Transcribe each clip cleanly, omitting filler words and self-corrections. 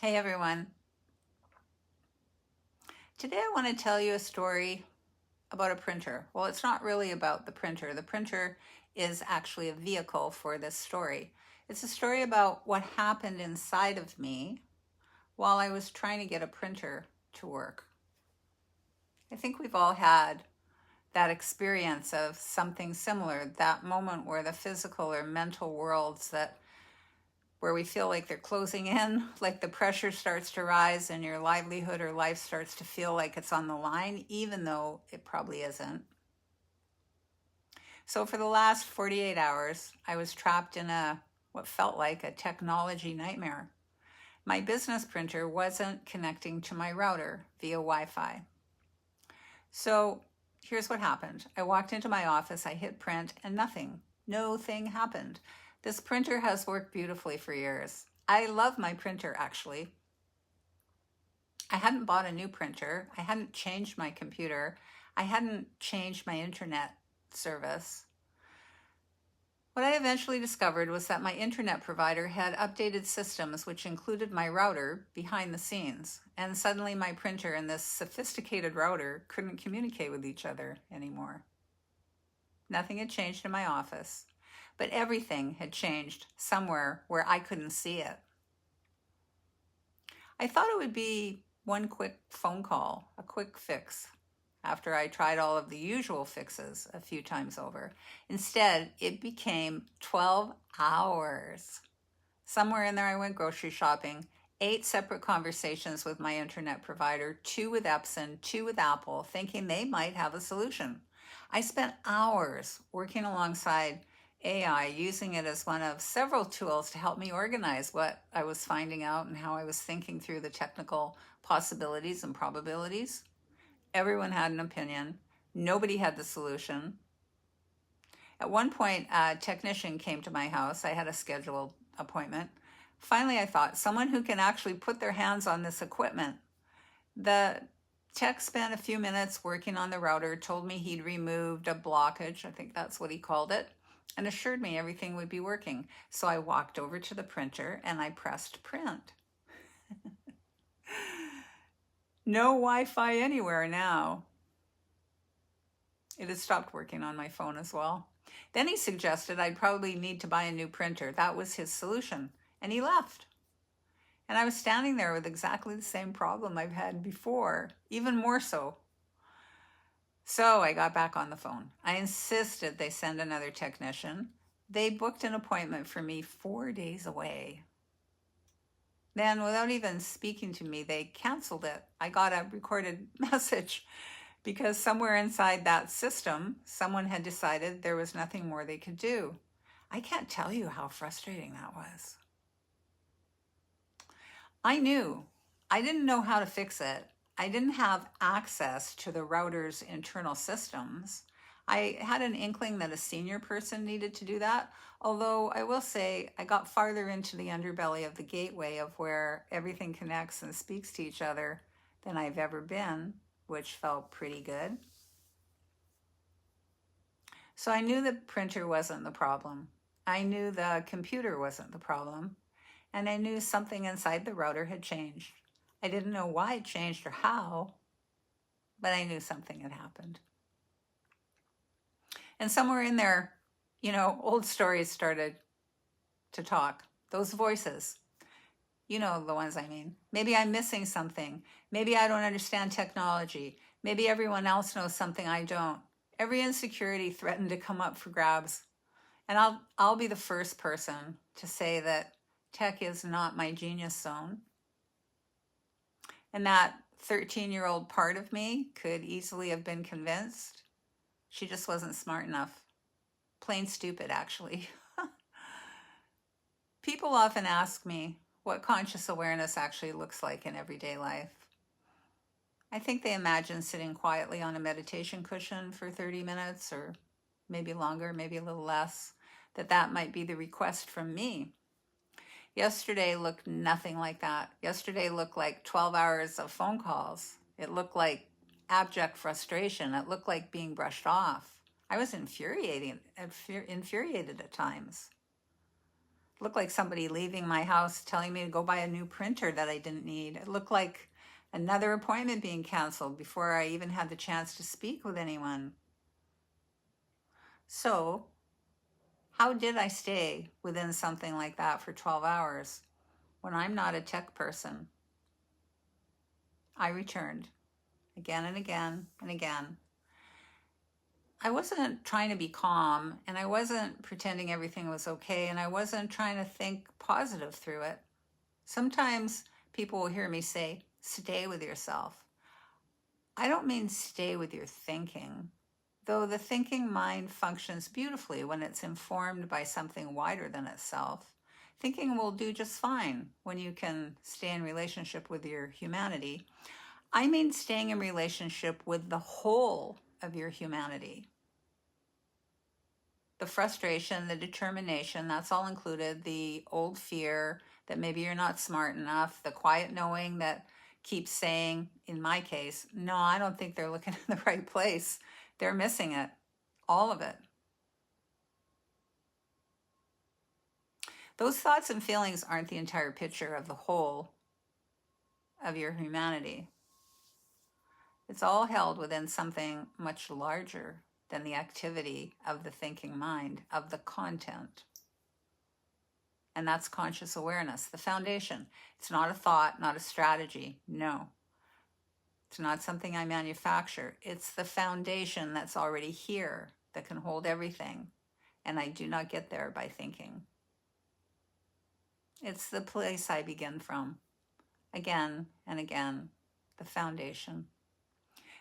Hey everyone. Today I want to tell you a story about a printer. Well, it's not really about the printer. The printer is actually a vehicle for this story. It's a story about what happened inside of me while I was trying to get a printer to work. I think we've all had that experience of something similar, that moment where the physical or mental worlds where we feel like they're closing in, like the pressure starts to rise and your livelihood or life starts to feel like it's on the line, even though it probably isn't. So for the last 48 hours, I was trapped in what felt like a technology nightmare. My business printer wasn't connecting to my router via Wi-Fi. So here's what happened. I walked into my office, I hit print, and no thing happened. This printer has worked beautifully for years. I love my printer, actually. I hadn't bought a new printer. I hadn't changed my computer. I hadn't changed my internet service. What I eventually discovered was that my internet provider had updated systems which included my router behind the scenes, and suddenly my printer and this sophisticated router couldn't communicate with each other anymore. Nothing had changed in my office, but everything had changed somewhere where I couldn't see it. I thought it would be one quick phone call, a quick fix, after I tried all of the usual fixes a few times over. Instead, it became 12 hours. Somewhere in there, I went grocery shopping, 8 separate conversations with my internet provider, 2 with Epson, 2 with Apple, thinking they might have a solution. I spent hours working alongside AI, using it as one of several tools to help me organize what I was finding out and how I was thinking through the technical possibilities and probabilities. Everyone had an opinion. Nobody had the solution. At one point, a technician came to my house. I had a scheduled appointment. Finally, I thought, someone who can actually put their hands on this equipment. The tech spent a few minutes working on the router, told me he'd removed a blockage, I think that's what he called it, and assured me everything would be working. So I walked over to the printer and I pressed print. No Wi-Fi anywhere now. It had stopped working on my phone as well. Then he suggested I'd probably need to buy a new printer. That was his solution. And he left. And I was standing there with exactly the same problem I've had before, even more so. So I got back on the phone. I insisted they send another technician. They booked an appointment for me 4 days away. Then, without even speaking to me, they canceled it. I got a recorded message because somewhere inside that system, someone had decided there was nothing more they could do. I can't tell you how frustrating that was. I knew. I didn't know how to fix it. I didn't have access to the router's internal systems. I had an inkling that a senior person needed to do that, although I will say I got farther into the underbelly of the gateway of where everything connects and speaks to each other than I've ever been, which felt pretty good. So I knew the printer wasn't the problem. I knew the computer wasn't the problem. And I knew something inside the router had changed. I didn't know why it changed or how, but I knew something had happened. And somewhere in there, old stories started to talk. Those voices, the ones I mean. Maybe I'm missing something. Maybe I don't understand technology. Maybe everyone else knows something I don't. Every insecurity threatened to come up for grabs. And I'll be the first person to say that tech is not my genius zone. And that 13-year-old part of me could easily have been convinced. She just wasn't smart enough. Plain stupid, actually. People often ask me what conscious awareness actually looks like in everyday life. I think they imagine sitting quietly on a meditation cushion for 30 minutes or maybe longer, maybe a little less, that might be the request from me. Yesterday looked nothing like that. Yesterday looked like 12 hours of phone calls. It looked like abject frustration. It looked like being brushed off. I was infuriated at times. looked like somebody leaving my house telling me to go buy a new printer that I didn't need. It looked like another appointment being canceled before I even had the chance to speak with anyone. So, how did I stay within something like that for 12 hours when I'm not a tech person? I returned again and again and again. I wasn't trying to be calm, and I wasn't pretending everything was okay, and I wasn't trying to think positive through it. Sometimes people will hear me say, stay with yourself. I don't mean stay with your thinking, though the thinking mind functions beautifully when it's informed by something wider than itself. Thinking will do just fine when you can stay in relationship with your humanity. I mean staying in relationship with the whole of your humanity. The frustration, the determination, that's all included. The old fear that maybe you're not smart enough, the quiet knowing that keeps saying, in my case, no, I don't think they're looking in the right place. They're missing it. All of it. Those thoughts and feelings aren't the entire picture of the whole of your humanity. It's all held within something much larger than the activity of the thinking mind, of the content. And that's conscious awareness, the foundation. It's not a thought, not a strategy. No. It's not something I manufacture. It's the foundation that's already here that can hold everything. And I do not get there by thinking. It's the place I begin from, again and again, the foundation.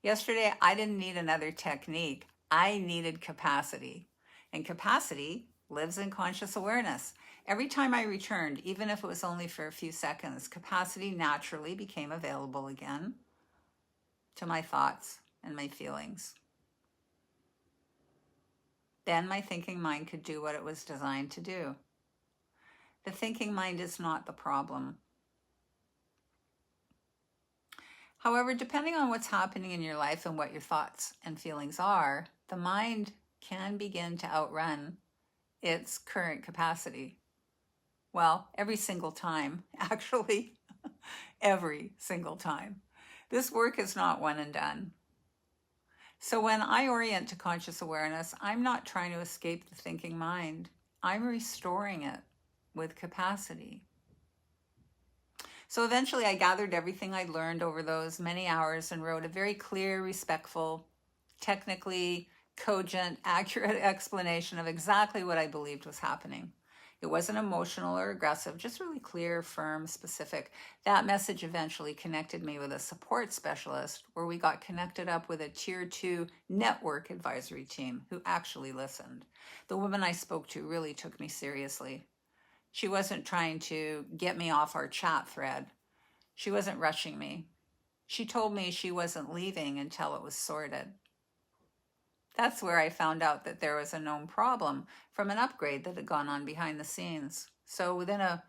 Yesterday, I didn't need another technique. I needed capacity. And capacity lives in conscious awareness. Every time I returned, even if it was only for a few seconds, capacity naturally became available again to my thoughts and my feelings. Then my thinking mind could do what it was designed to do. The thinking mind is not the problem. However, depending on what's happening in your life and what your thoughts and feelings are, the mind can begin to outrun its current capacity. Well, every single time, actually, every single time. This work is not one and done. So when I orient to conscious awareness, I'm not trying to escape the thinking mind. I'm restoring it with capacity. So eventually I gathered everything I learned over those many hours and wrote a very clear, respectful, technically cogent, accurate explanation of exactly what I believed was happening. It wasn't emotional or aggressive, just really clear, firm, specific. That message eventually connected me with a support specialist where we got connected up with a tier 2 network advisory team who actually listened. The woman I spoke to really took me seriously. She wasn't trying to get me off our chat thread. She wasn't rushing me. She told me she wasn't leaving until it was sorted. That's where I found out that there was a known problem from an upgrade that had gone on behind the scenes. So within a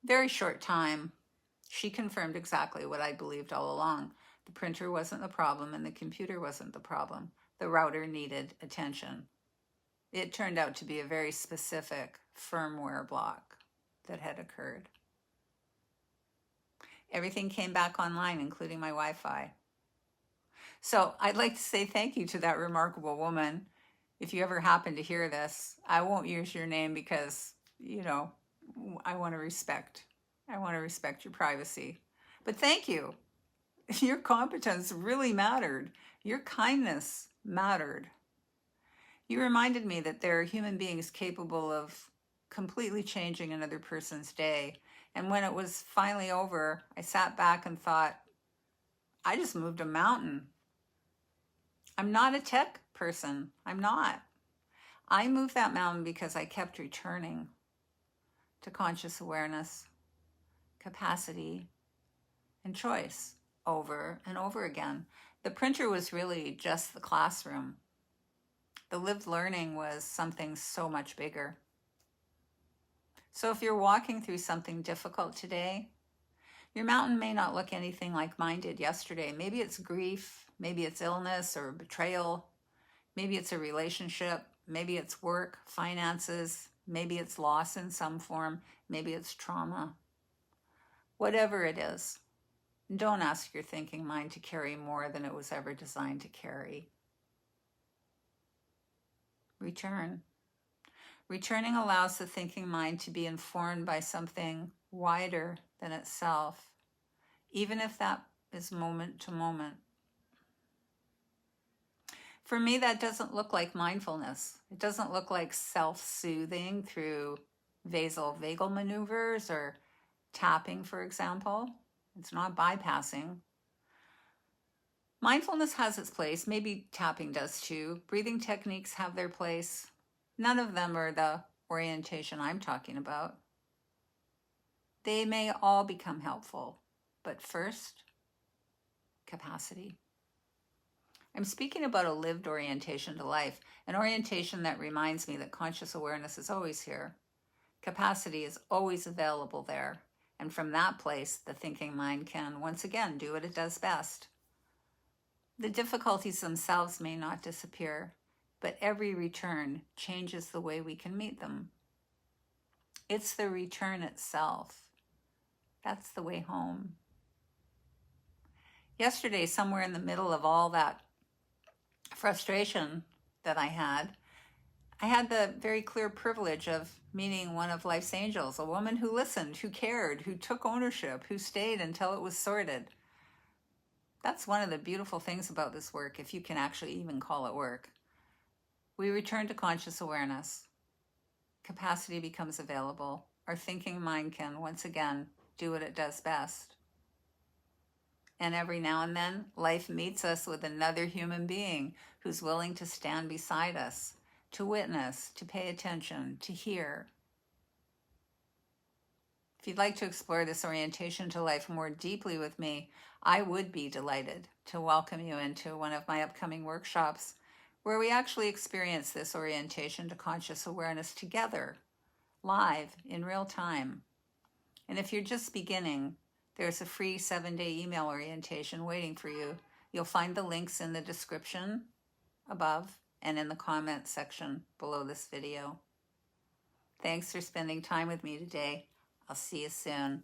very short time, she confirmed exactly what I believed all along. The printer wasn't the problem and the computer wasn't the problem. The router needed attention. It turned out to be a very specific firmware block that had occurred. Everything came back online, including my Wi-Fi. So I'd like to say thank you to that remarkable woman. If you ever happen to hear this, I won't use your name because, I want to respect your privacy. But thank you. Your competence really mattered. Your kindness mattered. You reminded me that there are human beings capable of completely changing another person's day. And when it was finally over, I sat back and thought, I just moved a mountain. I'm not a tech person. I'm not. I moved that mountain because I kept returning to conscious awareness, capacity, and choice over and over again. The printer was really just the classroom. The lived learning was something so much bigger. So if you're walking through something difficult today, your mountain may not look anything like mine did yesterday. Maybe it's grief, maybe it's illness or betrayal, maybe it's a relationship, maybe it's work, finances, Maybe it's loss in some form. Maybe it's trauma. Whatever it is, don't ask your thinking mind to carry more than it was ever designed to carry. Return. Returning allows the thinking mind to be informed by something wider than itself, even if that is moment to moment. For me, that doesn't look like mindfulness. It doesn't look like self-soothing through vasovagal maneuvers or tapping, for example. It's not bypassing. Mindfulness has its place. Maybe tapping does too. Breathing techniques have their place. None of them are the orientation I'm talking about. They may all become helpful, but first, capacity. I'm speaking about a lived orientation to life, an orientation that reminds me that conscious awareness is always here. Capacity is always available there, and from that place, the thinking mind can once again do what it does best. The difficulties themselves may not disappear, but every return changes the way we can meet them. It's the return itself. That's the way home. Yesterday, somewhere in the middle of all that frustration that I had the very clear privilege of meeting one of life's angels, a woman who listened, who cared, who took ownership, who stayed until it was sorted. That's one of the beautiful things about this work, if you can actually even call it work. We return to conscious awareness. Capacity becomes available. Our thinking mind can, once again, do what it does best. And every now and then, life meets us with another human being who's willing to stand beside us, to witness, to pay attention, to hear. If you'd like to explore this orientation to life more deeply with me, I would be delighted to welcome you into one of my upcoming workshops where we actually experience this orientation to conscious awareness together, live, in real time. And if you're just beginning, there's a free 7-day email orientation waiting for you. You'll find the links in the description above and in the comment section below this video. Thanks for spending time with me today. I'll see you soon.